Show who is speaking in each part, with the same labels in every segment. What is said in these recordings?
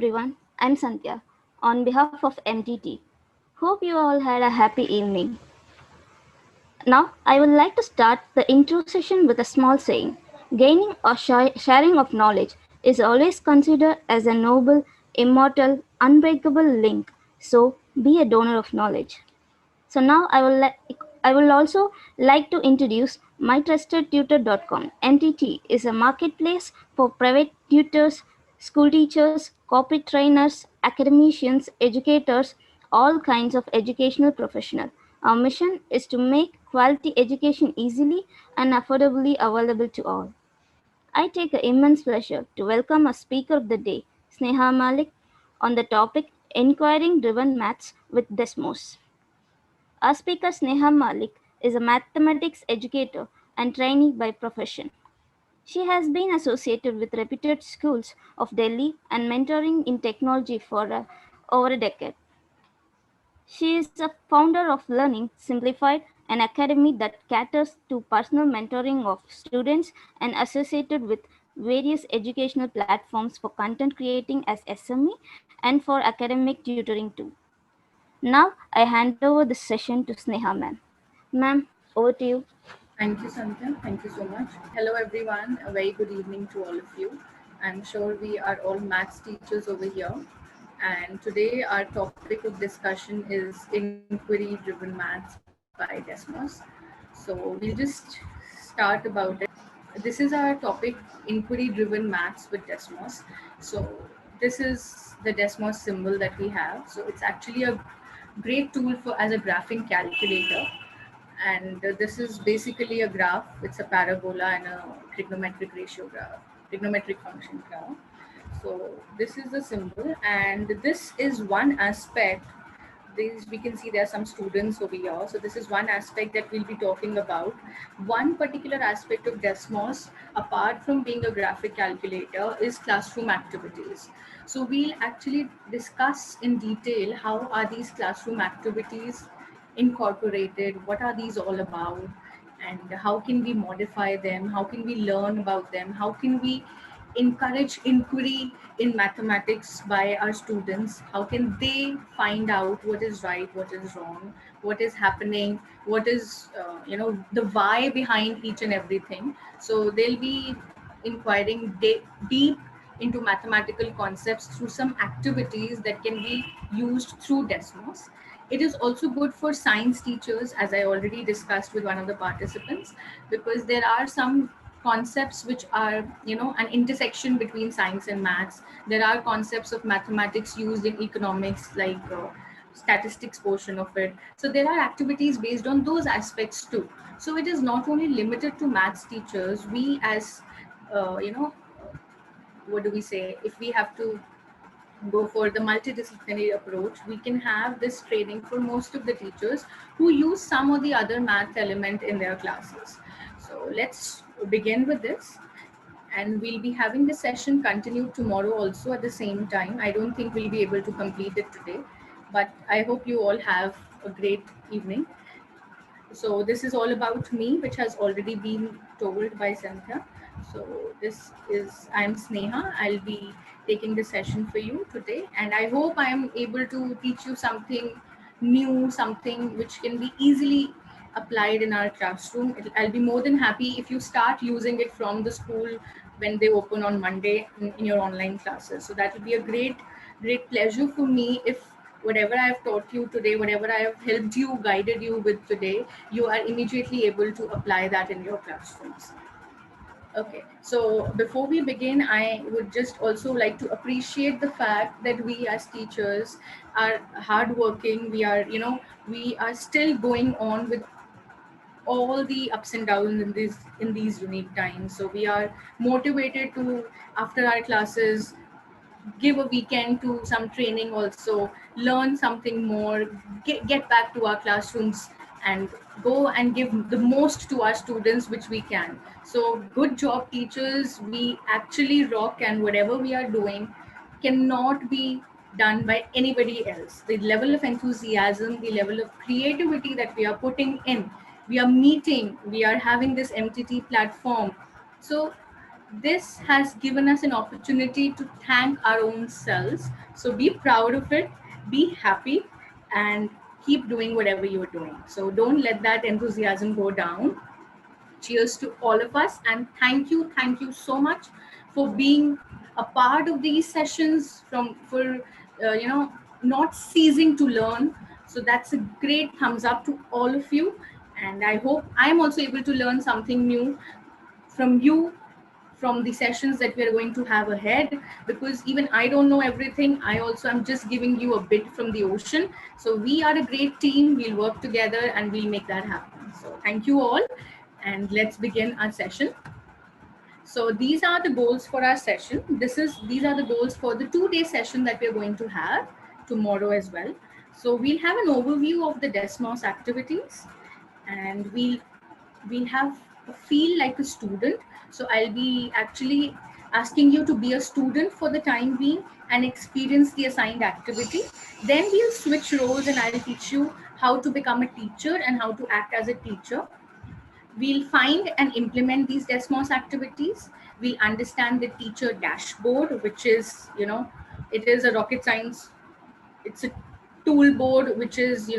Speaker 1: everyone, I'm Sandhya on behalf of MTT. Hope you all had a happy evening. Now, I would like to start the intro session with a small saying. Gaining or sharing of knowledge is always considered as a noble, immortal, unbreakable link. So, be a donor of knowledge. So now I will also like to introduce mytrustedtutor.com. MTT is a marketplace for private tutors, school teachers, corporate trainers, academicians, educators, all kinds of educational professionals. Our mission is to make quality education easily and affordably available to all. I take immense pleasure to welcome our speaker of the day, Sneha Malik, on the topic Inquiring Driven Maths with Desmos. Our speaker Sneha Malik is a mathematics educator and trainee by profession. She has been associated with reputed schools of Delhi and mentoring in technology for over a decade. She is a founder of Learning Simplified, an academy that caters to personal mentoring of students and associated with various educational platforms for content creating as SME and for academic tutoring too. Now I hand over the session to Sneha ma'am. Ma'am, over to you.
Speaker 2: Thank you, Santhan. Thank you so much. Hello, everyone. A very good evening to all of you. I'm sure we are all maths teachers over here. And today, our topic of discussion is inquiry driven maths by Desmos. So, we'll just start about it. This is our topic, inquiry driven maths with Desmos. So, this is the Desmos symbol that we have. So, it's actually a great tool for as a graphing calculator, and this is basically a graph. It's a parabola and a trigonometric ratio graph, trigonometric function graph. So this is the symbol, and this is one aspect. These we can see there are some students over here. So this is one aspect that we'll be talking about. One particular aspect of Desmos, apart from being a graphic calculator, is classroom activities. So we'll actually discuss in detail how are these classroom activities incorporated, what are these all about, and how can we modify them, how can we learn about them, how can we encourage inquiry in mathematics by our students, how can they find out what is right, what is wrong, what is happening, what is the why behind each and everything. So they'll be inquiring deep into mathematical concepts through some activities that can be used through Desmos. It is also good for science teachers, as I already discussed with one of the participants, because there are some concepts which are, an intersection between science and maths. There are concepts of mathematics used in economics, like statistics portion of it. So there are activities based on those aspects too. So it is not only limited to maths teachers. We as, what do we say? If we have to go for the multidisciplinary approach, we can have this training for most of the teachers who use some or the other math element in their classes. So let's begin with this, and we'll be having the session continued tomorrow also at the same time. I don't think we'll be able to complete it today, but I hope you all have a great evening. So this is all about me, which has already been told by Cynthia. So this is, I'm Sneha. I'll be taking the session for you today, and I hope I am able to teach you something new, something which can be easily applied in our classroom. I'll be more than happy if you start using it from the school when they open on Monday in your online classes. So that will be a great pleasure for me if whatever I have taught you today, whatever I have helped you, guided you with today, you are immediately able to apply that in your classrooms. Okay, so before we begin, I would just also like to appreciate the fact that we as teachers are hardworking. We are still going on with all the ups and downs in these unique times. So we are motivated to, after our classes, give a weekend to some training also, learn something more, get back to our classrooms and go and give the most to our students which we can. So good job teachers, we actually rock, and whatever we are doing cannot be done by anybody else. The level of enthusiasm, the level of creativity that we are putting in, we are meeting, we are having this MTT platform. So this has given us an opportunity to thank our own selves. So be proud of it, be happy, and keep doing whatever you're doing. So don't let that enthusiasm go down. Cheers to all of us, and thank you so much for being a part of these sessions, from for not ceasing to learn. So that's a great thumbs up to all of you, and I hope I'm also able to learn something new from you, from the sessions that we are going to have ahead, because even I don't know everything. I also am just giving you a bit from the ocean. So we are a great team, we'll work together and we'll make that happen. So thank you all, and let's begin our session. So these are the goals for our session. These are the goals for the 2-day session that we're going to have tomorrow as well. So we'll have an overview of the Desmos activities, and we'll have a feel like a student. So I'll be actually asking you to be a student for the time being and experience the assigned activity. Then we'll switch roles and I'll teach you how to become a teacher and how to act as a teacher. We'll find and implement these Desmos activities. We'll understand the teacher dashboard, which is, it is a rocket science. It's a tool board, which is,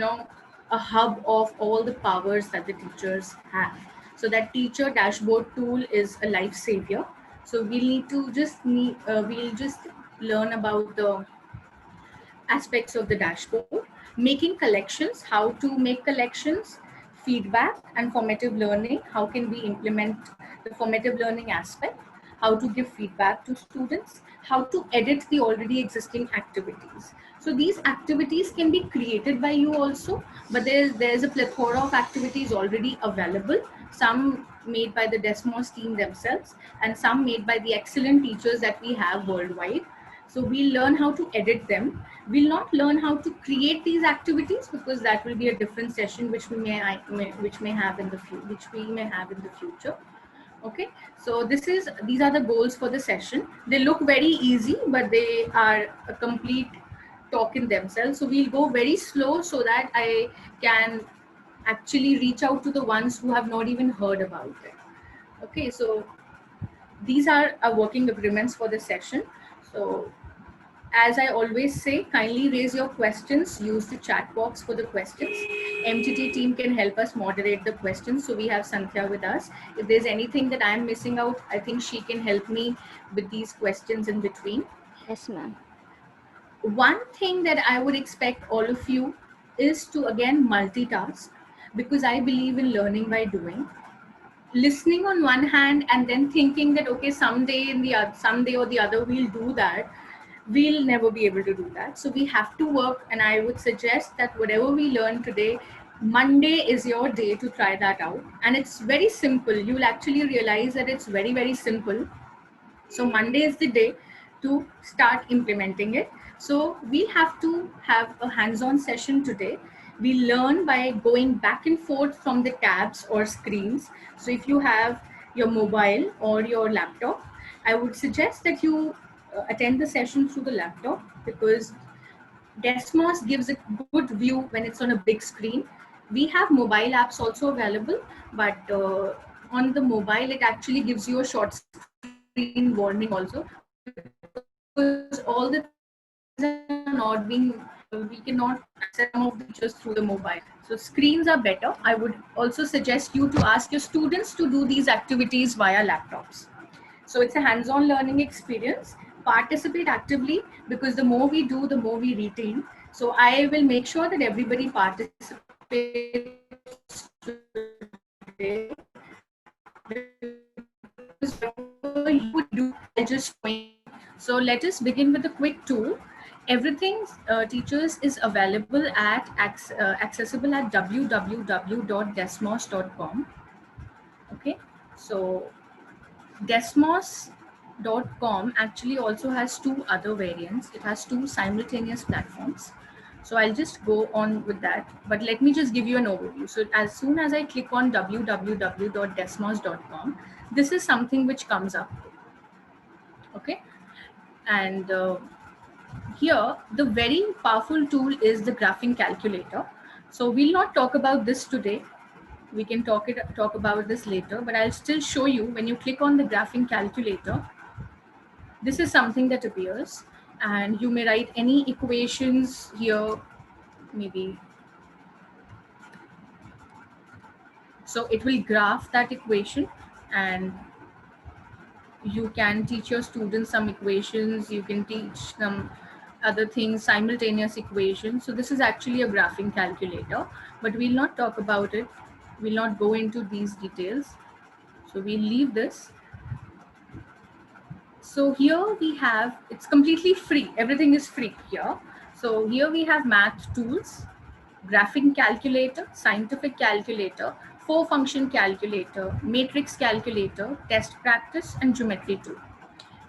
Speaker 2: a hub of all the powers that the teachers have. So that teacher dashboard tool is a lifesaver. So we'll just learn about the aspects of the dashboard, making collections, how to make collections, feedback and formative learning, how can we implement the formative learning aspect, how to give feedback to students, how to edit the already existing activities. So these activities can be created by you also, but there's a plethora of activities already available, some made by the Desmos team themselves and some made by the excellent teachers that we have worldwide. So we'll learn how to edit them. We'll not learn how to create these activities, because that will be a different session which which may have in the which we may have in the future. Okay, so these are the goals for the session. They look very easy, but they are a complete talk in themselves. So we'll go very slow so that I can actually reach out to the ones who have not even heard about it. Okay, so these are our working agreements for the session. So as I always say, kindly raise your questions, use the chat box for the questions. MTT team can help us moderate the questions. So we have Santhya with us. If there's anything that I'm missing out, I think she can help me with these questions in between.
Speaker 1: Yes, ma'am.
Speaker 2: One thing that I would expect all of you is to again multitask, because I believe in learning by doing. Listening on one hand and then thinking that okay, someday or the other we'll do that, we'll never be able to do that. So we have to work, and I would suggest that whatever we learn today, Monday is your day to try that out. And it's very simple. You'll actually realize that it's very, very simple. So Monday is the day to start implementing it. So we have to have a hands-on session today. We learn by going back and forth from the tabs or screens. So if you have your mobile or your laptop, I would suggest that you attend the session through the laptop, because Desmos gives a good view when it's on a big screen. We have mobile apps also available, but on the mobile, it actually gives you a short screen warning also, because all the things are not being, we cannot access some of the features through the mobile. So screens are better. I would also suggest you to ask your students to do these activities via laptops. So it's a hands-on learning experience. Participate actively, because the more we do, the more we retain. So I will make sure that everybody participates today, because whatever you would do, I'll just join. So let us begin with a quick tool. Everything, teachers, is available at accessible at www.desmos.com. Okay, so Desmos.com actually also has two other variants. It has two simultaneous platforms. So I'll just go on with that. But let me just give you an overview. So as soon as I click on www.desmos.com, this is something which comes up. Okay. And here, the very powerful tool is the graphing calculator. So we'll not talk about this today. We can talk about this later, but I'll still show you. When you click on the graphing calculator, this is something that appears, and you may write any equations here, maybe. So it will graph that equation, and you can teach your students some equations, you can teach them other things, simultaneous equations. So this is actually a graphing calculator, but we'll not talk about it. We'll not go into these details. So we'll leave this. So here we have, it's completely free. Everything is free here. So here we have math tools, graphing calculator, scientific calculator, four function calculator, matrix calculator, test practice, and geometry tool.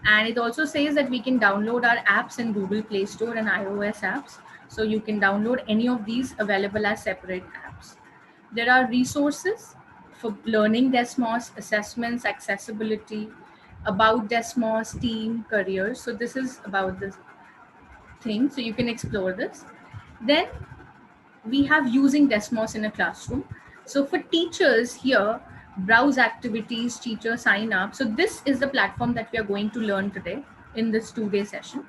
Speaker 2: And it also says that we can download our apps in Google Play Store and iOS apps. So you can download any of these available as separate apps. There are resources for learning Desmos, assessments, accessibility, about Desmos, team, careers. So this is about this thing. So you can explore this. Then we have using Desmos in a classroom. So for teachers here, browse activities, teacher sign up. So this is the platform that we are going to learn today in this 2-day session.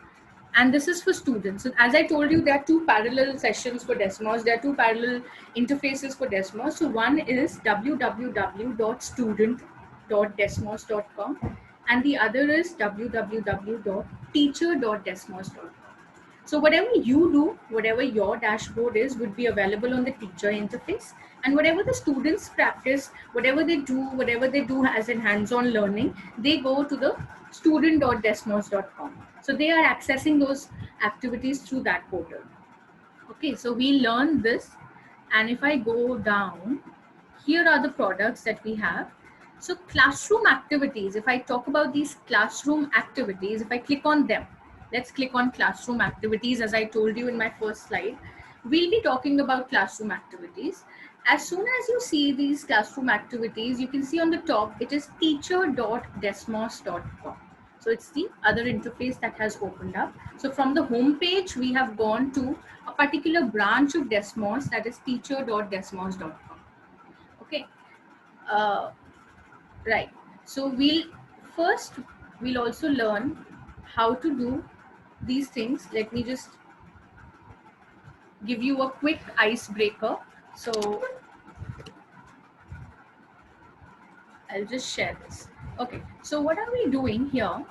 Speaker 2: And this is for students. So as I told you, there are two parallel sessions for Desmos. There are two parallel interfaces for Desmos. So one is www.student.desmos.com and the other is www.teacher.desmos.com. So whatever you do, whatever your dashboard is, would be available on the teacher interface. And whatever the students practice, whatever they do as in hands-on learning, they go to the student.desmos.com. So they are accessing those activities through that portal. Okay, so we learn this. And if I go down, here are the products that we have. So classroom activities, if I talk about these classroom activities, if I click on them, let's click on classroom activities. As I told you in my first slide, we'll be talking about classroom activities. As soon as you see these classroom activities, you can see on the top, it is teacher.desmos.com. So it's the other interface that has opened up. So from the home page, we have gone to a particular branch of Desmos, that is teacher.desmos.com. Okay. Right. So we'll also learn how to do these things. Let me just give you a quick icebreaker. So I'll just share this. Okay. So what are we doing here?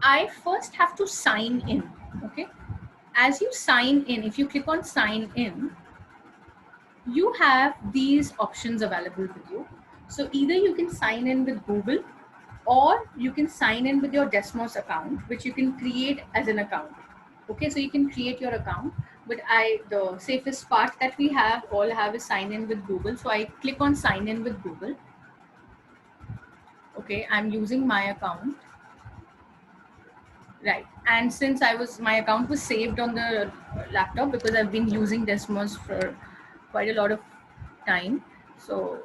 Speaker 2: I first have to sign in. Okay. As you sign in, if you click on sign in, you have these options available with you. So either you can sign in with Google or you can sign in with your Desmos account, which you can create as an account. Okay, so you can create your account, but the safest part that we all have is sign in with Google. So I click on sign in with Google. Okay, I'm using my account. Right, and since my account was saved on the laptop because I've been using Desmos for quite a lot of time, so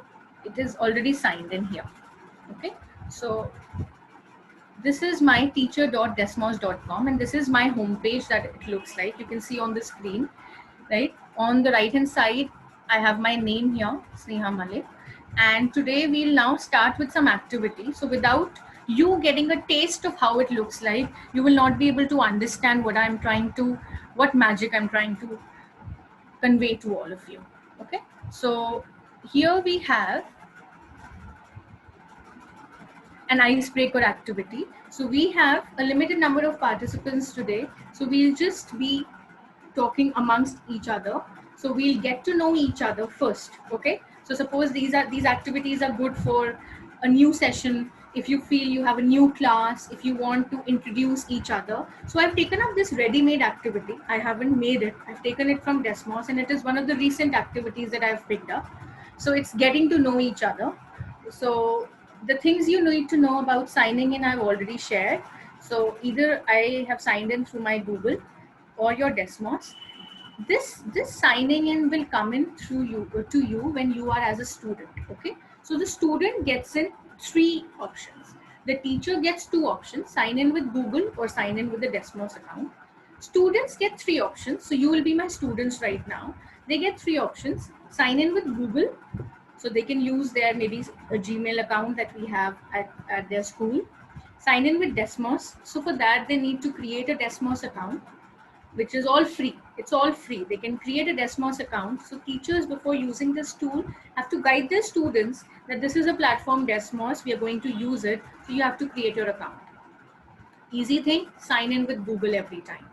Speaker 2: it is already signed in here. Okay, so this is my teacher.desmos.com and this is my homepage that it looks like. You can see on the screen, right? On the right hand side, I have my name here, Sneha Malik. And today we'll now start with some activity. So without you getting a taste of how it looks like, you will not be able to understand what magic I'm trying to convey to all of you. Okay. So here we have an icebreaker activity. So we have a limited number of participants today. So we'll just be talking amongst each other. So we'll get to know each other first. Okay. So suppose these activities are good for a new session. If you feel you have a new class, if you want to introduce each other. So I've taken up this ready-made activity. I haven't made it. I've taken it from Desmos and it is one of the recent activities that I've picked up. So it's getting to know each other. So the things you need to know about signing in, I've already shared. So either I have signed in through my Google or your Desmos. This signing in will come in through you to you when you are as a student. Okay, so the student gets in 3 options. The teacher gets 2 options: sign in with Google or sign in with the Desmos account. Students get three options. So you will be my students right now. They get three options. Sign in with Google. So they can use their maybe a Gmail account that we have at their school. Sign in with Desmos. So for that, they need to create a Desmos account, which is all free. It's all free. They can create a Desmos account. So teachers, before using this tool, have to guide their students that this is a platform Desmos. We are going to use it. So you have to create your account. Easy thing, sign in with Google every time,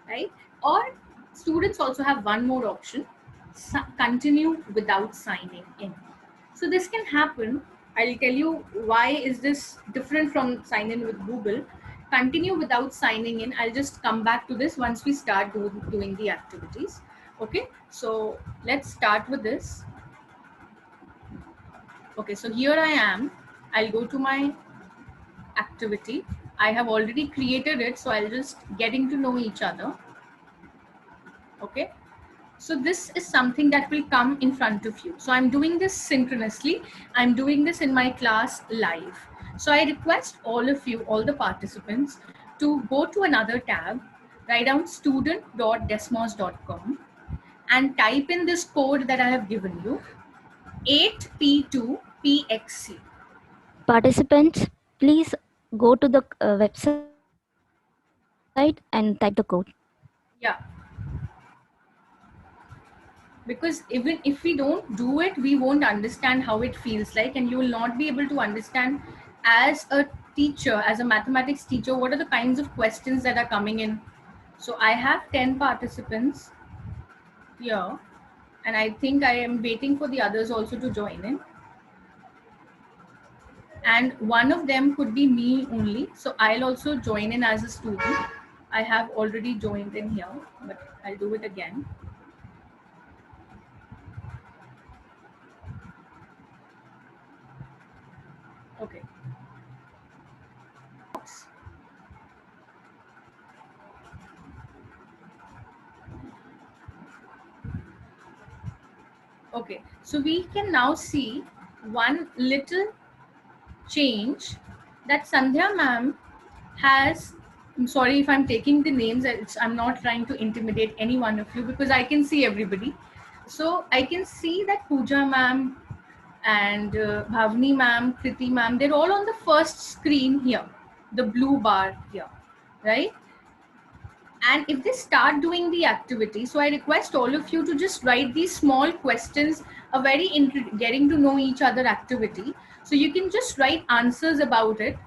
Speaker 2: right? Or students also have one more option, continue without signing in. So this can happen. I'll tell you why is this different from sign in with Google. Continue without signing in. I'll just come back to this once we start doing the activities. Okay, so let's start with this. Okay, so here I am. I'll go to my activity. I have already created it, so I'll just getting to know each other. Okay, so this is something that will come in front of you. So I'm doing this synchronously. I'm doing this in my class live. So I request all of you, all the participants, to go to another tab, write down student.desmos.com and type in this code that I have given you, 8P2PXC.
Speaker 1: Participants, please go to the website and type the code.
Speaker 2: Yeah, because even if we don't do it, we won't understand how it feels like, and you will not be able to understand as a teacher, as a mathematics teacher, what are the kinds of questions that are coming in. So I have 10 participants here, and I think I am waiting for the others also to join in, and one of them could be me only, so I'll also join in as a student. I have already joined in here, but I'll do it again. Okay. Okay, so we can now see one little change that Sandhya ma'am has. I'm sorry if I'm taking the names, I'm not trying to intimidate any one of you because I can see everybody. So I can see that Pooja ma'am and Bhavni ma'am, Kriti ma'am, they're all on the first screen here, the blue bar here, right? And if they start doing the activity, so I request all of you to just write these small questions, a very getting to know each other activity. So you can just write answers about it.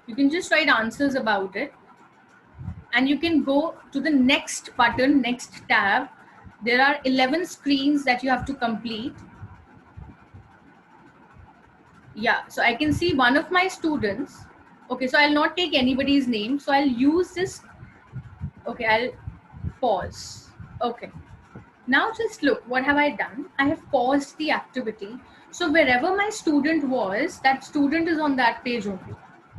Speaker 2: You can just write answers about it. And you can go to the next button, next tab. There are 11 screens that you have to complete. Yeah, so I can see one of my students. Okay, so I'll not take anybody's name. So I'll use this. Okay, I'll pause. Okay. Now just look, what have I done? I have paused the activity. So wherever my student was, that student is on that page only.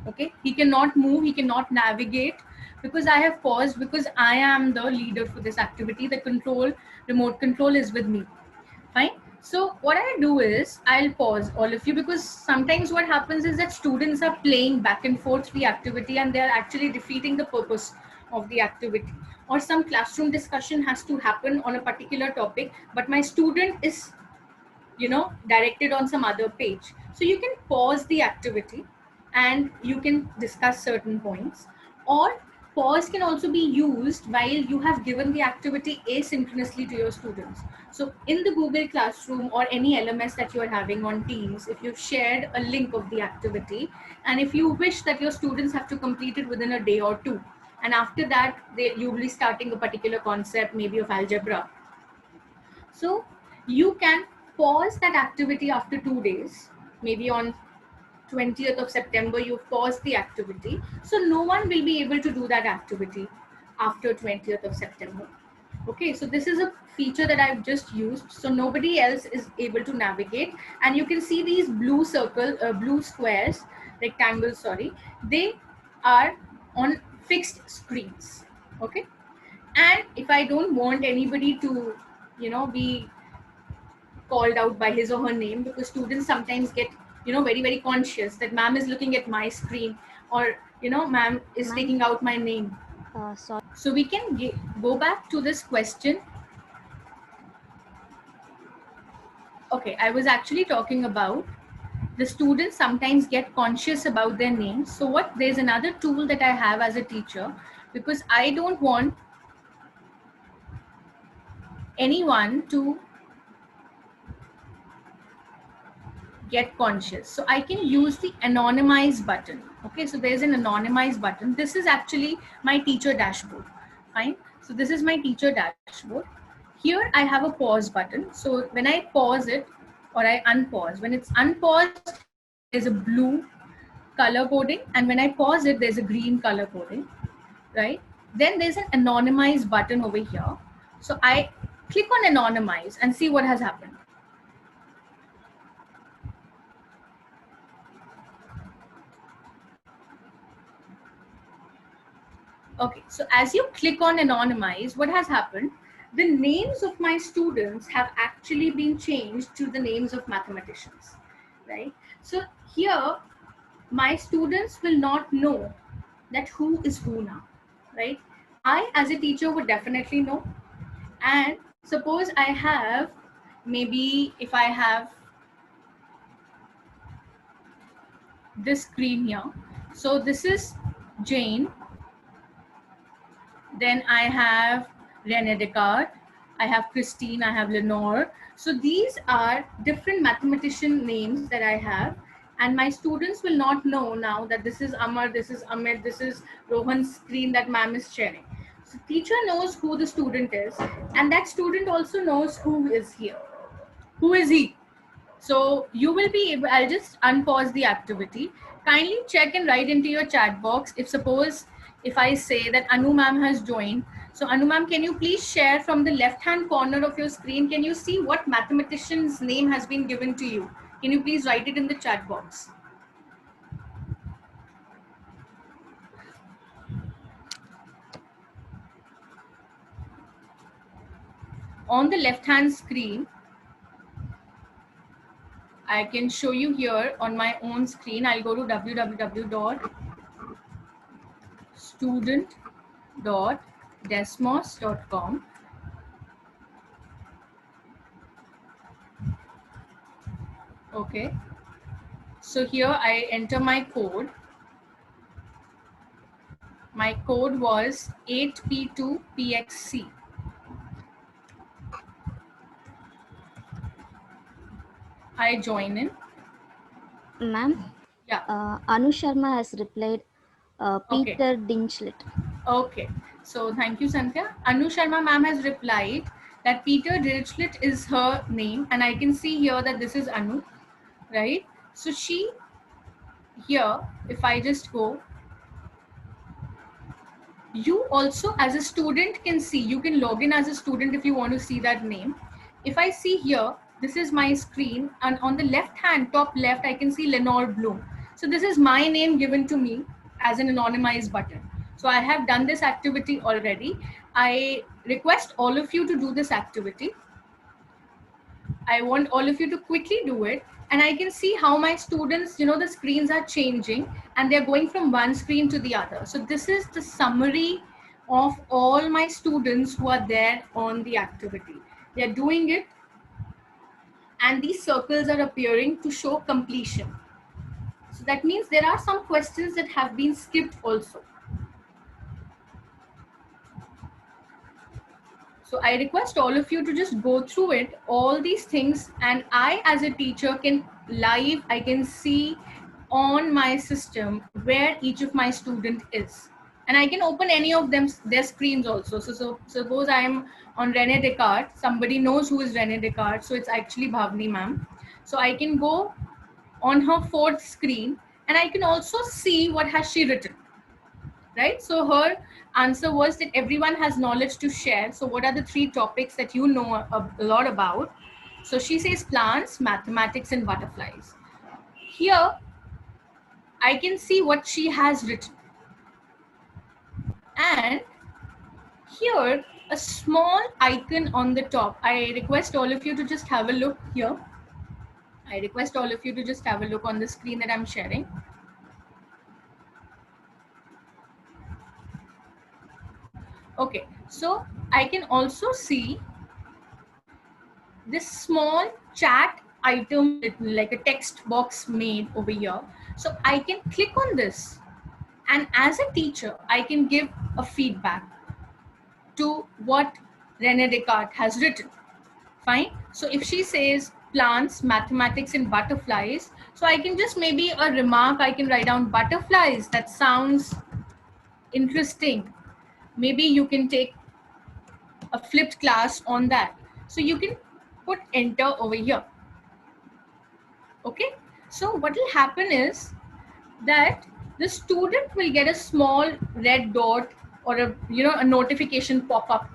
Speaker 2: Okay, he cannot move, he cannot navigate because I have paused, because I am the leader for this activity. The remote control is with me. Fine. So what I do is I'll pause all of you, because sometimes what happens is that students are playing back and forth the activity and they're actually defeating the purpose of the activity. Or some classroom discussion has to happen on a particular topic, but my student is, directed on some other page. So you can pause the activity and you can discuss certain points. Or pause can also be used while you have given the activity asynchronously to your students. So in the Google Classroom or any LMS that you are having on Teams, if you've shared a link of the activity, and if you wish that your students have to complete it within a day or two, and after that you will be starting a particular concept, maybe of algebra, so you can pause that activity after 2 days, maybe on 20th of September, you pause the activity. So no one will be able to do that activity after 20th of September. Okay, so this is a feature that I've just used. So nobody else is able to navigate. And you can see these blue blue squares, rectangles, sorry, they are on fixed screens. Okay. And if I don't want anybody to, be called out by his or her name, because students sometimes get very very conscious that ma'am is looking at my screen, or ma'am is
Speaker 1: Ma'am,
Speaker 2: taking out my name.
Speaker 1: sorry.
Speaker 2: So we can go back to this question. Okay, I was actually talking about the students sometimes get conscious about their names. So there's another tool that I have as a teacher, because I don't want anyone to get conscious. So I can use the anonymize button. Okay, so there's an anonymize button. This is actually my teacher dashboard. Fine. So this is my teacher dashboard. Here I have a pause button. So when I pause it or I unpause, when it's unpaused, there's a blue color coding, and when I pause it, there's a green color coding, right? Then there's an anonymize button over here. So I click on anonymize and see what has happened. Okay, so as you click on anonymize, what has happened? The names of my students have actually been changed to the names of mathematicians, right? So here, my students will not know that who is who now, right? I, as a teacher, would definitely know. And suppose I have, maybe if I have this screen here, so this is Jane. Then I have Rene Descartes, I have Christine, I have Lenore. So these are different mathematician names that I have. And my students will not know now that this is Amar, this is Amit, this is Rohan's screen that ma'am is sharing. So teacher knows who the student is, and that student also knows who is here. Who is he? So you will be able, I'll just unpause the activity. Kindly check and write into your chat box if I say that Anu ma'am has joined. So Anu ma'am, can you please share from the left hand corner of your screen, can you see what mathematician's name has been given to you? Can you please write it in the chat box? On the left hand screen, I can show you here on my own screen. I'll go to www.student.desmos.com. Okay. So here I enter my code. My code was 8P2PXC. I join in.
Speaker 1: Ma'am,
Speaker 2: Yeah.
Speaker 1: Anu Sharma has replied
Speaker 2: Okay.
Speaker 1: Peter Dinchlet.
Speaker 2: Okay. So thank you, Sandhya. Anu Sharma ma'am has replied that Peter Dirichlet is her name, and I can see here that this is Anu, right? So she here, if I just go, you also as a student can see, you can log in as a student if you want to see that name. If I see here, this is my screen, and on the left hand, top left, I can see Lenore Bloom. So this is my name given to me as an anonymized button. So I have done this activity already. I request all of you to do this activity. I want all of you to quickly do it, and I can see how my students, the screens are changing and they're going from one screen to the other. So this is the summary of all my students who are there on the activity. They're doing it, and these circles are appearing to show completion. So that means there are some questions that have been skipped also. So I request all of you to just go through it, all these things, and I as a teacher can I can see on my system where each of my student is. And I can open any of them, their screens also. So suppose I am on Rene Descartes, somebody knows who is Rene Descartes, so it's actually Bhavni ma'am. So I can go on her fourth screen, and I can also see what has she written. Right? So her answer was that everyone has knowledge to share. So what are the three topics that you know a lot about? So she says plants, mathematics, and butterflies. Here, I can see what she has written. And here, a small icon on the top. I request all of you to just have a look here. I request all of you to just have a look on the screen that I'm sharing. Okay, so I can also see this small chat item written, like a text box made over here. So I can click on this, and as a teacher I can give a feedback to what Rene Descartes has written. Fine. So if she says plants, mathematics, and butterflies, so I can just maybe a remark, I can write down butterflies. That sounds interesting. Maybe you can take a flipped class on that. So you can put enter over here. Okay. So what will happen is that the student will get a small red dot or a notification pop up.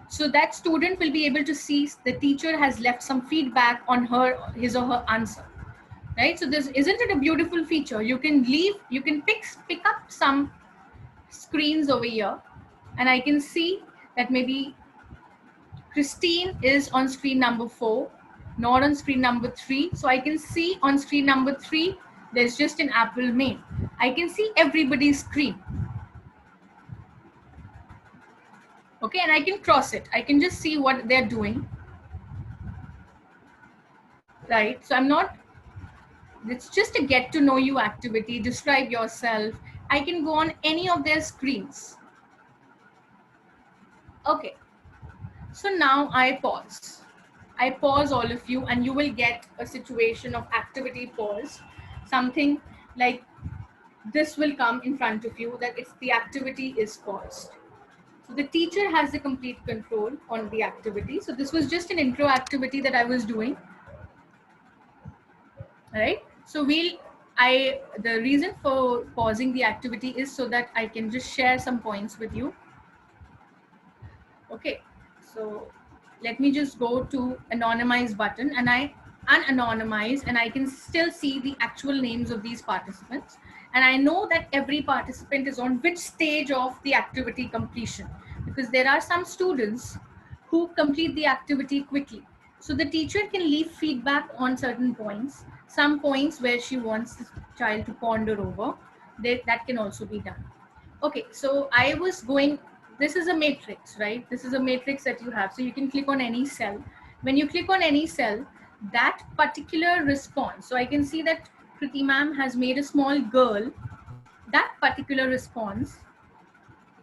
Speaker 2: So that student will be able to see the teacher has left some feedback on his or her answer, right? So this, isn't it a beautiful feature? You can pick up some screens over here, and I can see that maybe Christine is on screen number 4, not on screen number 3. So I can see on screen number 3 there's just an apple mail. I can see everybody's screen. Okay, and I can cross it. I can just see what they're doing. Right. So it's just a get to know you activity. Describe yourself. I can go on any of their screens. Okay. So now I pause. I pause all of you, and you will get a situation of activity pause. Something like this will come in front of you, that it's the activity is paused. So the teacher has the complete control on the activity. So this was just an intro activity that I was doing. Right. So the reason for pausing the activity is so that I can just share some points with you. Okay, so let me just go to anonymize button, and I unanonymize, and I can still see the actual names of these participants, and I know that every participant is on which stage of the activity completion, because there are some students who complete the activity quickly. So the teacher can leave feedback on certain points, some points where she wants the child to ponder over. That can also be done. Okay, so I was going, this is a matrix, right? This is a matrix that you have. So you can click on any cell. When you click on any cell, that particular response, so I can see that Kriti ma'am has made a small girl, that particular response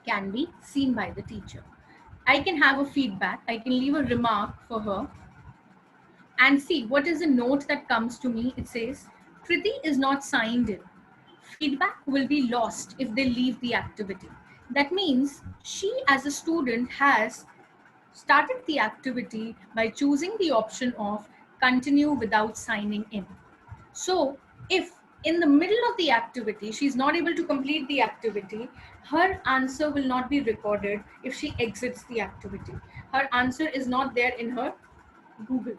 Speaker 2: can be seen by the teacher. I can have a feedback, I can leave a remark for her, and see what is the note that comes to me. It says, Kriti is not signed in. Feedback will be lost if they leave the activity. That means she as a student has started the activity by choosing the option of continue without signing in. So if in the middle of the activity she's not able to complete the activity, her answer will not be recorded if she exits the activity. Her answer is not there in her Google,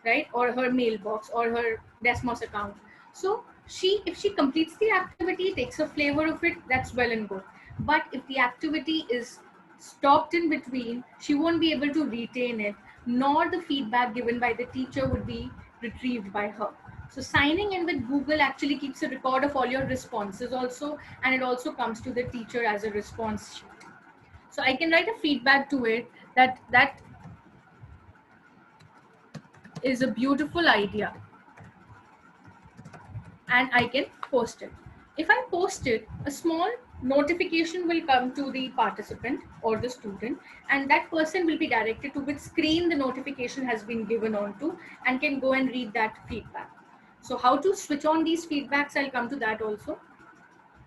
Speaker 2: right, or her mailbox or her Desmos account. So if she completes the activity, takes a flavor of it, that's well and good. But if the activity is stopped in between, she won't be able to retain it, nor the feedback given by the teacher would be retrieved by her. So signing in with Google actually keeps a record of all your responses also, and it also comes to the teacher as a response sheet. So I can write a feedback to it that is a beautiful idea, and I can post it. If I post it, a small notification will come to the participant or the student, and that person will be directed to which screen the notification has been given onto and can go and read that feedback. So how to switch on these feedbacks, I'll come to that also.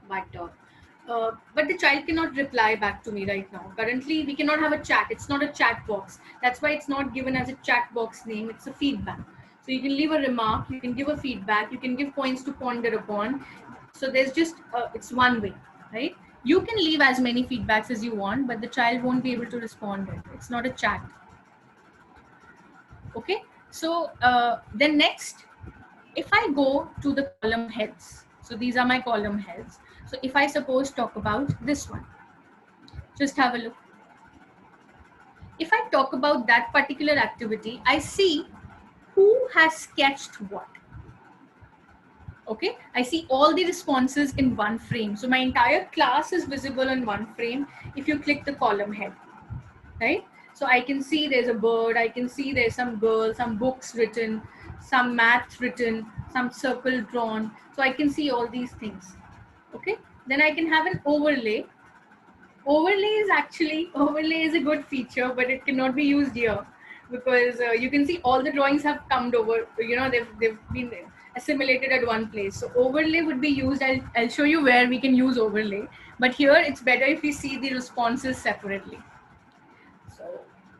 Speaker 2: But the child cannot reply back to me right now. Currently, we cannot have a chat. It's not a chat box. That's why it's not given as a chat box name. It's a feedback. So you can leave a remark, you can give a feedback, you can give points to ponder upon. So there's just, it's one way, right? You can leave as many feedbacks as you want, but the child won't be able to respond. It's not a chat. Okay. So then next, if I go to the column heads, so these are my column heads. So if I suppose talk about this one, just have a look. If I talk about that particular activity, I see who has sketched what. Okay, I see all the responses in one frame. So my entire class is visible in one frame if you click the column head, right? So I can see there's a bird, I can see there's some girl, some books written, some math written, some circle drawn. So I can see all these things. Okay, then I can have an overlay. Overlay is a good feature, but it cannot be used here because you can see all the drawings have come over. They've been assimilated at one place. So overlay would be used. I'll show you where we can use overlay, but here it's better if we see the responses separately. So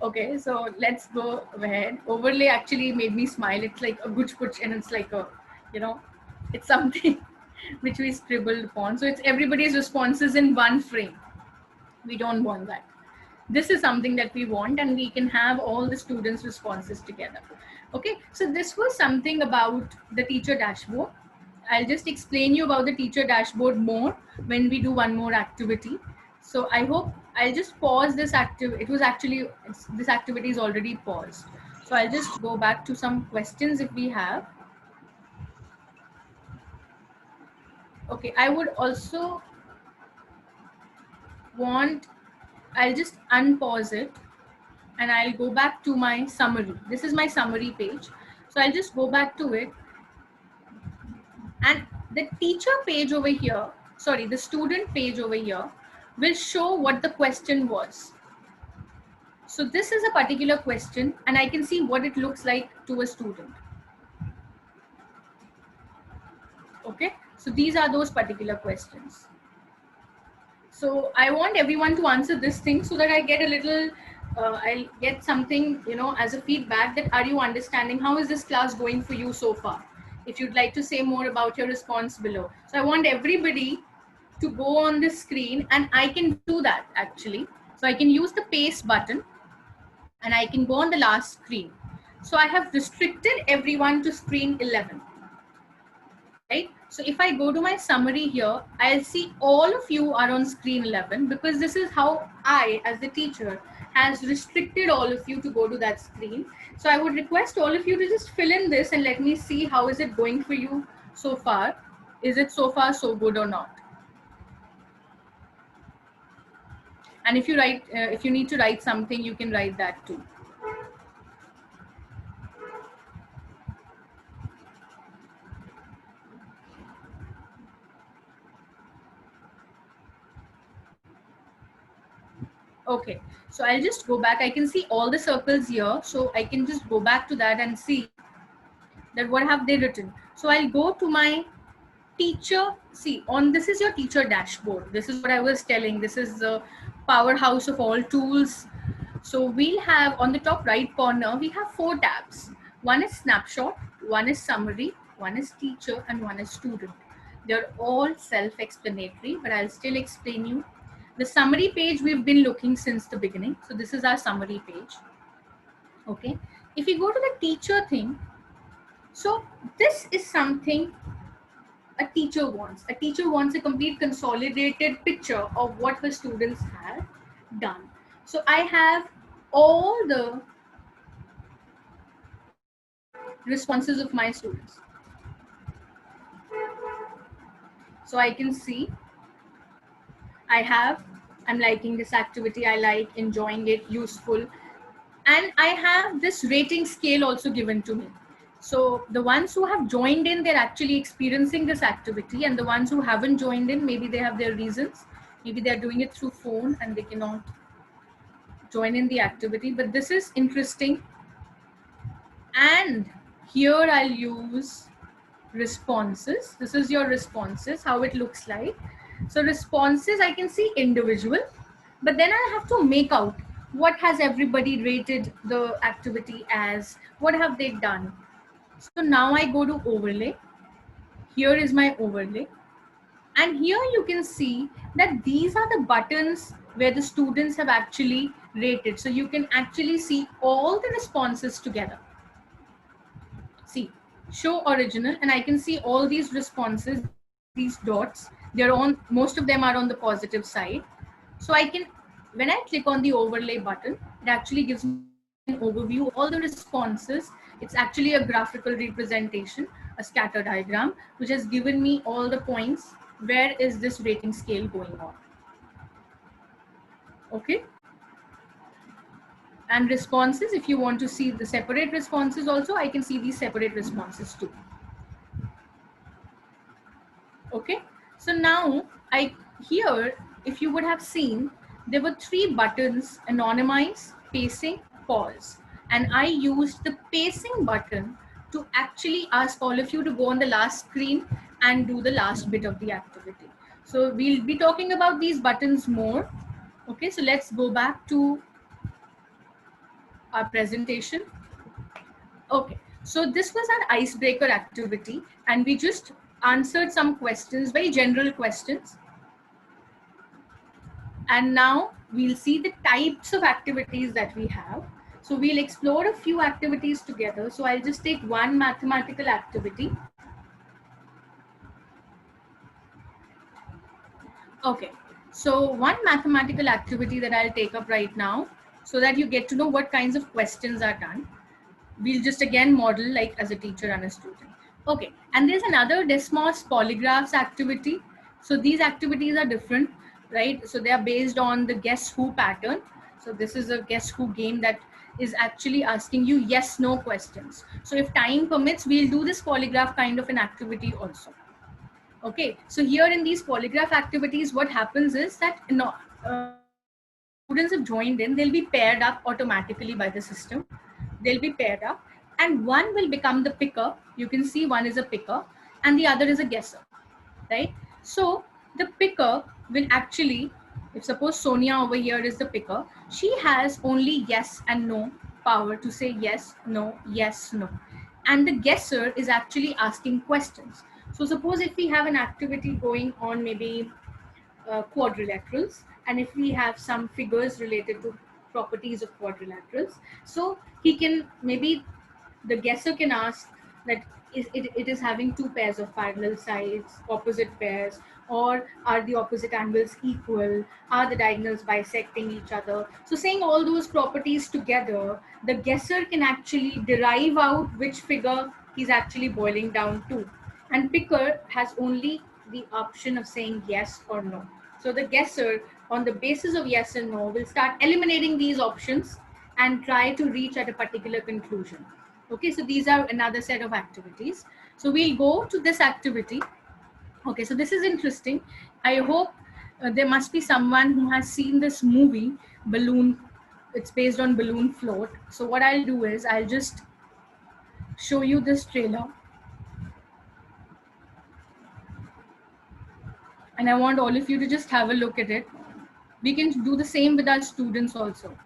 Speaker 2: okay, so let's go ahead. Overlay actually made me smile. It's like a good push, and it's like a, you know, it's something which we scribbled upon. So it's everybody's responses in one frame. We don't want that. This is something that we want, and we can have all the students' responses together. Okay, so this was something about the teacher dashboard. I'll just explain you about the teacher dashboard more when we do one more activity. So I hope I'll just pause this activity. This activity is already paused. So I'll just go back to some questions if we have. Okay, I would also want, I'll just unpause it and I'll go back to my summary. This is my summary page. So I'll just go back to it, and the teacher page over here, sorry, the student page over here will show what the question was. So this is a particular question and I can see what it looks like to a student. Okay, so these are those particular questions. So I want everyone to answer this thing so that I get a little, I'll get something, as a feedback that are you understanding? How is this class going for you so far? If you'd like to say more about your response below. So I want everybody to go on the screen, and I can do that actually. So I can use the paste button and I can go on the last screen. So I have restricted everyone to screen 11. Right? So if I go to my summary here, I'll see all of you are on screen 11 because this is how I, as the teacher, has restricted all of you to go to that screen. So I would request all of you to just fill in this and let me see how is it going for you so far. Is it so far so good or not? And if you need to write something, you can write that too. Okay, so I'll just go back. I can see all the circles here. So I can just go back to that and see that what have they written. So I'll go to my teacher. See, this is your teacher dashboard. This is what I was telling. This is the powerhouse of all tools. So we'll have on the top right corner, we have 4 tabs. One is snapshot, one is summary, one is teacher, and one is student. They're all self-explanatory, but I'll still explain you. The summary page we've been looking since the beginning. So this is our summary page. Okay. If we go to the teacher thing, so this is something a teacher wants. A teacher wants a complete consolidated picture of what her students have done. So I have all the responses of my students. So I can see I'm liking this activity, I like enjoying it, useful. And I have this rating scale also given to me. So the ones who have joined in, they're actually experiencing this activity, and the ones who haven't joined in, maybe they have their reasons. Maybe they're doing it through phone and they cannot join in the activity, but this is interesting. And here I'll use responses. This is your responses, how it looks like. So responses, I can see individual, but then I have to make out what has everybody rated the activity as, what have they done. So now I go to overlay. Here is my overlay. And here you can see that these are the buttons where the students have actually rated. So you can actually see all the responses together. See, show original, and I can see all these responses, these dots, they're on, most of them are on the positive side. So I can, when I click on the overlay button, it actually gives me an overview, all the responses. It's actually a graphical representation a scatter diagram, which has given me all the points. Where is this rating scale going on? Okay. And responses, if you want to see the separate responses also, I can see these separate responses too. Okay. So now here, if you would have seen, there were 3 buttons: anonymize, pacing, pause. And I used the pacing button to actually ask all of you to go on the last screen and do the last bit of the activity. So we'll be talking about these buttons more. Okay, so let's go back to our presentation. Okay, so this was our icebreaker activity, and we just answered some questions, very general questions. And now we'll see the types of activities that we have. So we'll explore a few activities together. So I'll just take one mathematical activity. Okay, so one mathematical activity that I'll take up right now, so that you get to know what kinds of questions are done. We'll just again model like as a teacher and a student. Okay, and there's another Desmos polygraphs activity. So these activities are different, right? So they are based on the guess who pattern. So this is a guess who game that is actually asking you yes no questions. So if time permits, we'll do this polygraph kind of an activity also. Okay, so here in these polygraph activities, what happens is that students have joined in, they'll be paired up automatically by the system. They'll be paired up, and one will become the picker. You can see one is a picker and the other is a guesser, right? So the picker will actually, if suppose Sonia over here is the picker, she has only yes and no power to say yes, no, yes, no. And the guesser is actually asking questions. So suppose if we have an activity going on, maybe quadrilaterals, and if we have some figures related to properties of quadrilaterals, so he can, maybe the guesser can ask that it is having 2 pairs of parallel sides, opposite pairs, or are the opposite angles equal, are the diagonals bisecting each other. So saying all those properties together, the guesser can actually derive out which figure he's actually boiling down to, and picker has only the option of saying yes or no. So the guesser, on the basis of yes and no, will start eliminating these options and try to reach at a particular conclusion. Okay, so these are another set of activities. So we'll go to this activity. Okay, so this is interesting. I hope there must be someone who has seen this movie, Balloon. It's based on Balloon Float. So what I'll do is I'll just show you this trailer. And I want all of you to just have a look at it. We can do the same with our students also.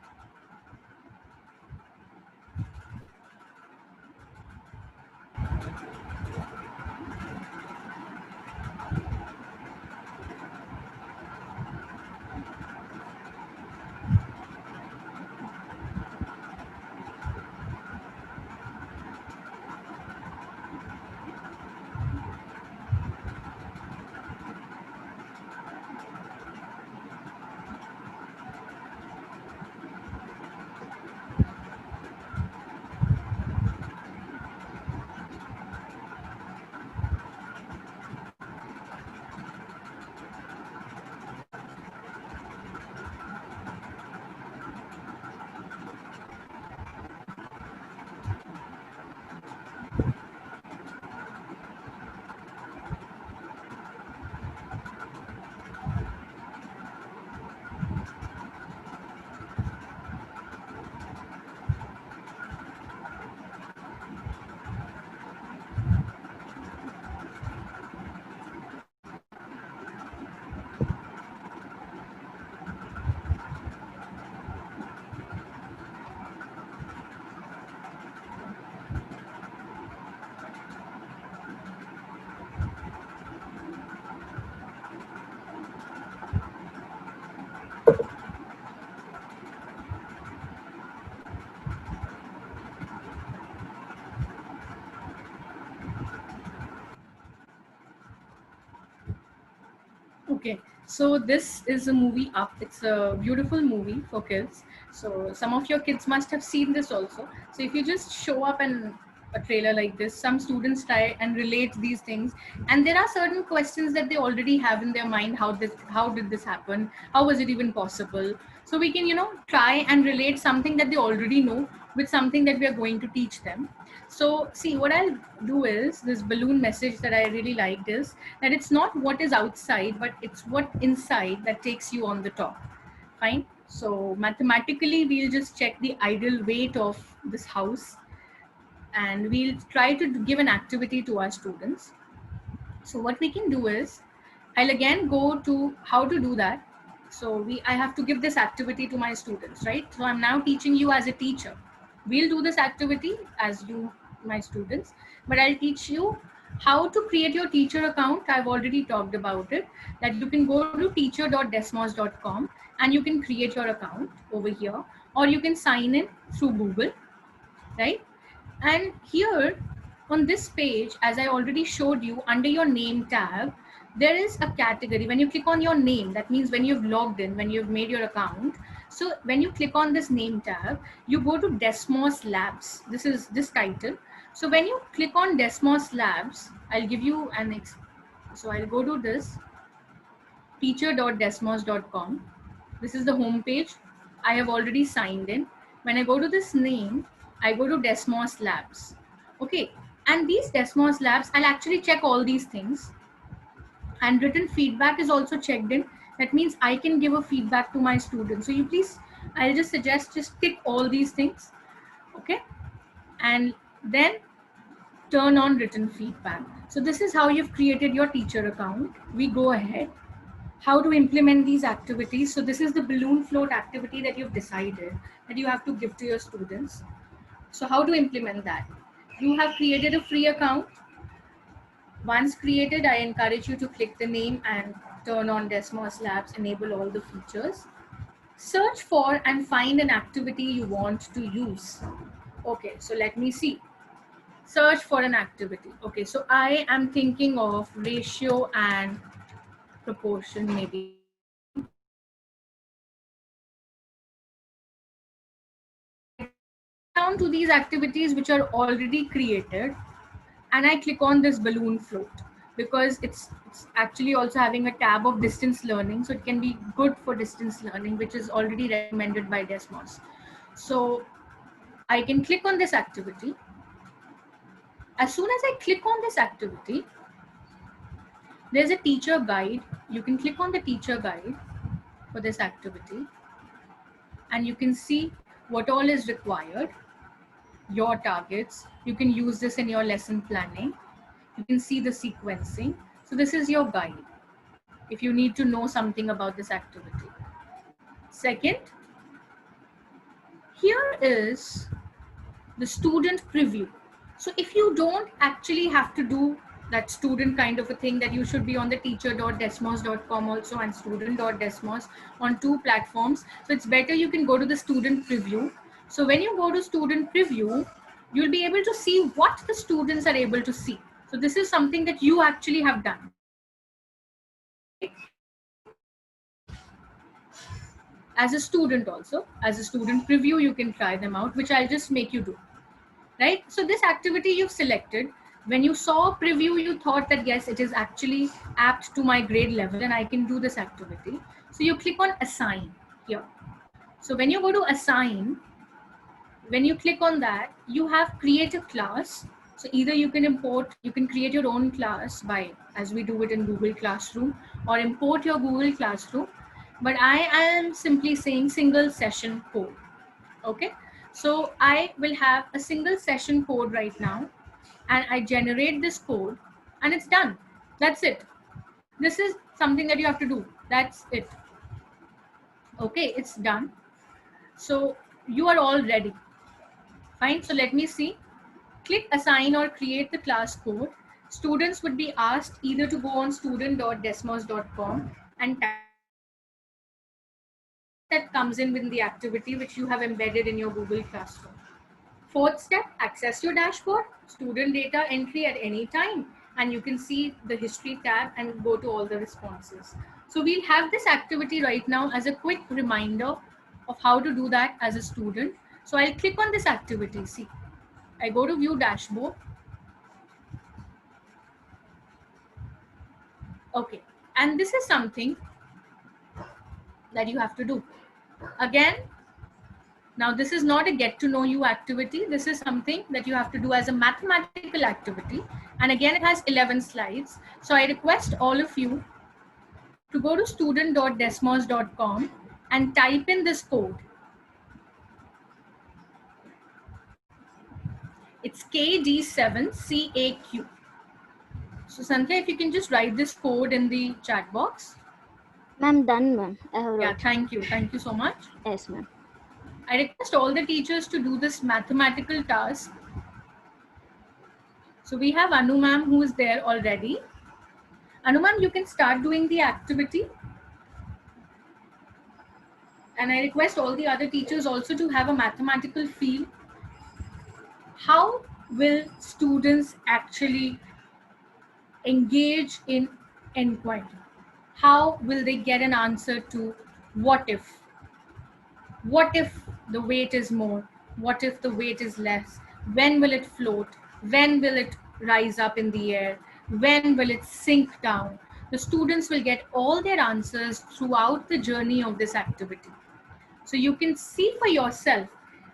Speaker 2: Okay, so this is a movie Up. It's a beautiful movie for kids. So some of your kids must have seen this also. So if you just show up and a trailer like this, some students try and relate these things, and there are certain questions that they already have in their mind. How did this happen? How was it even possible? So we can, try and relate something that they already know with something that we are going to teach them. So see, what I'll do is, this balloon message that I really liked is that it's not what is outside, but it's what inside that takes you on the top. Fine. So mathematically, we'll just check the ideal weight of this house, and we'll try to give an activity to our students. So what we can do is, I'll again go to how to do that. So I have to give this activity to my students, right? So I'm now teaching you as a teacher. We'll do this activity as you, my students, but I'll teach you how to create your teacher account. I've already talked about it, that you can go to teacher.desmos.com and you can create your account over here, or you can sign in through Google, right? And here on this page, as I already showed you, under your name tab, there is a category. When you click on your name, that means when you've logged in, when you've made your account. So when you click on this name tab, you go to Desmos Labs. This is this title. So when you click on Desmos Labs, I'll give you so I'll go to this teacher.desmos.com. This is the home page. I have already signed in. When I go to this name, I go to Desmos Labs. Okay. And these Desmos Labs, I'll actually check all these things. And written feedback is also checked in. That means I can give a feedback to my students. So you please, I'll just suggest just tick all these things. Okay. And then turn on written feedback. So this is how you've created your teacher account. We go ahead. How to implement these activities. So this is the balloon float activity that you've decided that you have to give to your students. So how to implement that? You have created a free account. Once created, I encourage you to click the name and turn on Desmos Labs, enable all the features. Search for and find an activity you want to use. Okay, so let me see. Search for an activity. Okay, so I am thinking of ratio and proportion, maybe. I go down to these activities which are already created, and I click on this balloon float, because it's actually also having a tab of distance learning, so it can be good for distance learning, which is already recommended by Desmos. So I can click on this activity. As soon as I click on this activity, there's a teacher guide. You can click on the teacher guide for this activity, and you can see what all is required, your targets. You can use this in your lesson planning. You can see the sequencing. So this is your guide if you need to know something about this activity. Second, here is the student preview. So if you don't actually have to do that student kind of a thing, that you should be on the teacher.desmos.com also and student.desmos on two platforms. So it's better you can go to the student preview. So when you go to student preview, you'll be able to see what the students are able to see. So this is something that you actually have done, right? As a student also, as a student preview, you can try them out, which I'll just make you do. Right? So this activity you've selected, when you saw preview, you thought that yes, it is actually apt to my grade level and I can do this activity. So you click on assign here. So when you go to assign, when you click on that, you have create a class. So either you can create your own class by, as we do it in Google Classroom, or import your Google Classroom. But I am simply saying single session code. Okay, so I will have a single session code right now, and I generate this code, and it's done. That's it. This is something that you have to do. That's it. Okay, it's done. So you are all ready. Fine. So let me see. Click assign or create the class code. Students would be asked either to go on student.desmos.com and type that comes in with the activity which you have embedded in your Google Classroom. Fourth step, access your dashboard, student data entry at any time, and you can see the history tab and go to all the responses. So we'll have this activity right now as a quick reminder of how to do that as a student. So I'll click on this activity. See, I go to view dashboard. Okay, and this is something that you have to do. Again, now this is not a get to know you activity. This is something that you have to do as a mathematical activity. And again, it has 11 slides. So I request all of you to go to student.desmos.com and type in this code. It's KD7CAQ. So Santhya, if you can just write this code in the chat box.
Speaker 1: Ma'am, done, ma'am. I have
Speaker 2: Yeah,
Speaker 1: wrote.
Speaker 2: thank you. Thank you so much.
Speaker 1: Yes, ma'am.
Speaker 2: I request all the teachers to do this mathematical task. So we have Anu ma'am who is there already. Anu ma'am, you can start doing the activity. And I request all the other teachers also to have a mathematical feel. How will students actually engage in inquiry? How will they get an answer to what if? What if the weight is more? What if the weight is less? When will it float? When will it rise up in the air? When will it sink down? The students will get all their answers throughout the journey of this activity. So you can see for yourself,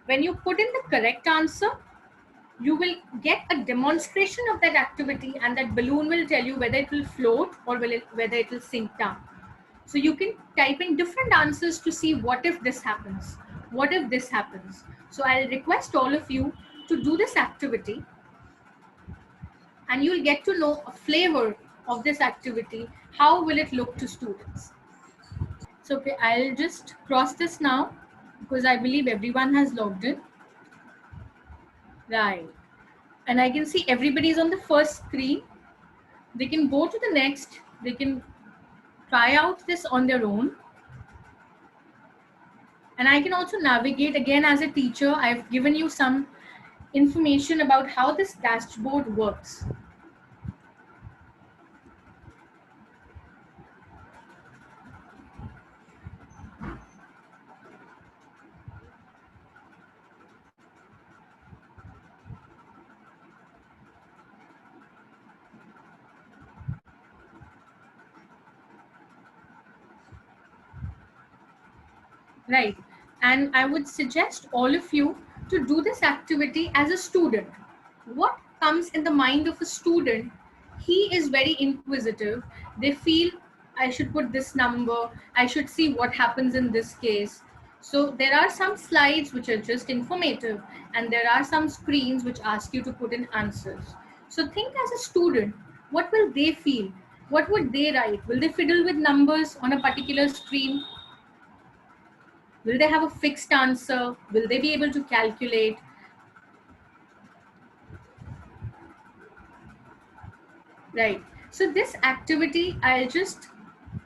Speaker 2: when you put in the correct answer, you will get a demonstration of that activity, and that balloon will tell you whether it will float or whether it will sink down. So you can type in different answers to see what if this happens, what if this happens. So I'll request all of you to do this activity, and you'll get to know a flavor of this activity. How will it look to students? So okay, I'll just cross this now because I believe everyone has logged in. Right. And I can see everybody's on the first screen. They can go to the next, they can try out this on their own. And I can also navigate again as a teacher. I've given you some information about how this dashboard works. Right. And I would suggest all of you to do this activity as a student. What comes in the mind of a student? He is very inquisitive. They feel, I should put this number, I should see what happens in this case. So there are some slides which are just informative, and there are some screens which ask you to put in answers. So think as a student, what will they feel? What would they write? Will they fiddle with numbers on a particular screen? Will they have a fixed answer? Will they be able to calculate? Right. So this activity, I'll just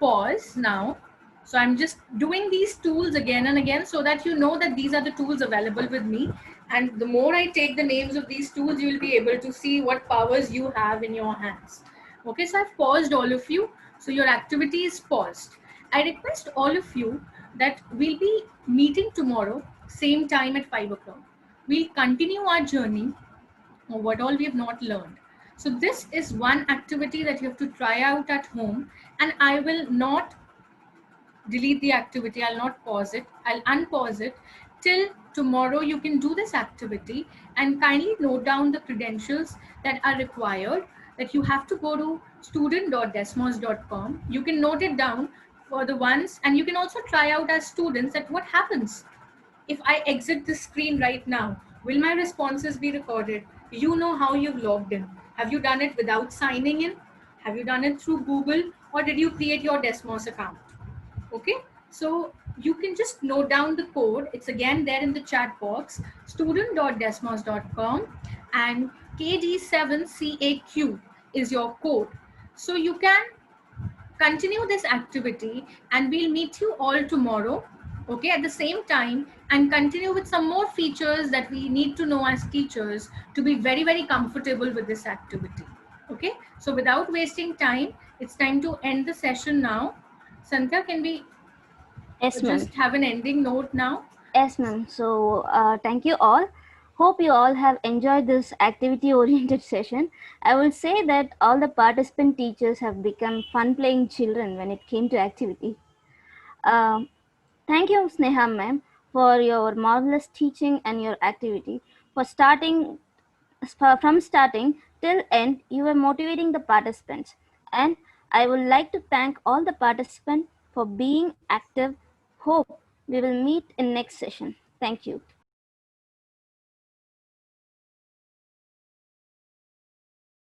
Speaker 2: pause now. So I'm just doing these tools again and again so that you know that these are the tools available with me. And the more I take the names of these tools, you'll be able to see what powers you have in your hands. Okay, so I've paused all of you. So your activity is paused. I request all of you that we'll be meeting tomorrow, same time at 5 o'clock. We'll continue our journey of what all we have not learned. So this is one activity that you have to try out at home, and I will not delete the activity. I'll not pause it. I'll unpause it till tomorrow. You can do this activity and kindly note down the credentials that are required, that you have to go to student.desmos.com. You can note it down for the ones, and you can also try out as students that what happens if I exit the screen right now. Will my responses be recorded? You know how you've logged in. Have you done it without signing in? Have you done it through Google, or did you create your Desmos account? Okay, so you can just note down the code. It's again there in the chat box, student.desmos.com, and KD7CAQ is your code. So you can continue this activity, and we'll meet you all tomorrow, okay, at the same time, and continue with some more features that we need to know as teachers to be very, very comfortable with this activity. Okay, so without wasting time, it's time to end the session now. Santha, can we
Speaker 1: Yes, ma'am.
Speaker 2: just have an ending note now?
Speaker 1: Yes, ma'am. So thank you all. Hope you all have enjoyed this activity oriented session. I will say that all the participant teachers have become fun playing children when it came to activity. Um, Thank you, Sneha ma'am, for your marvelous teaching and your activity. For starting from starting till end, you were motivating the participants. And I would like to thank all the participants for being active. Hope we will meet in next session. Thank you.